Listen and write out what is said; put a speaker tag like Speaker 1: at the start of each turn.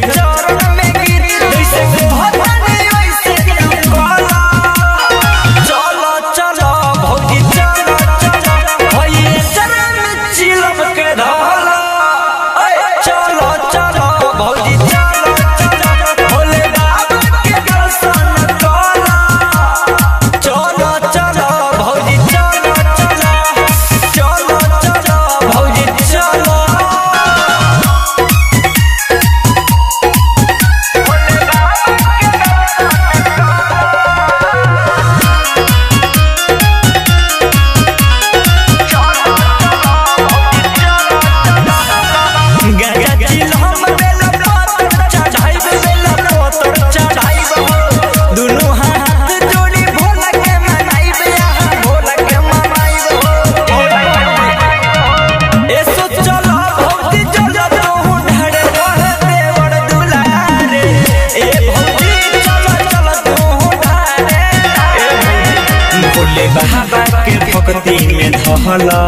Speaker 1: चरण में गिर जैसे कहतानी वैसे तू कहला। चलो चलो भौजी चलो चलो भैया चरण में चिलम के धला। चलो चलो भौजी चलो चलो भोले बाबा के दर्शन कला। चलो चलो भौजी चलो चलो चलो चलो भौजी चलो। भोले बाबा के भक्ति में धला।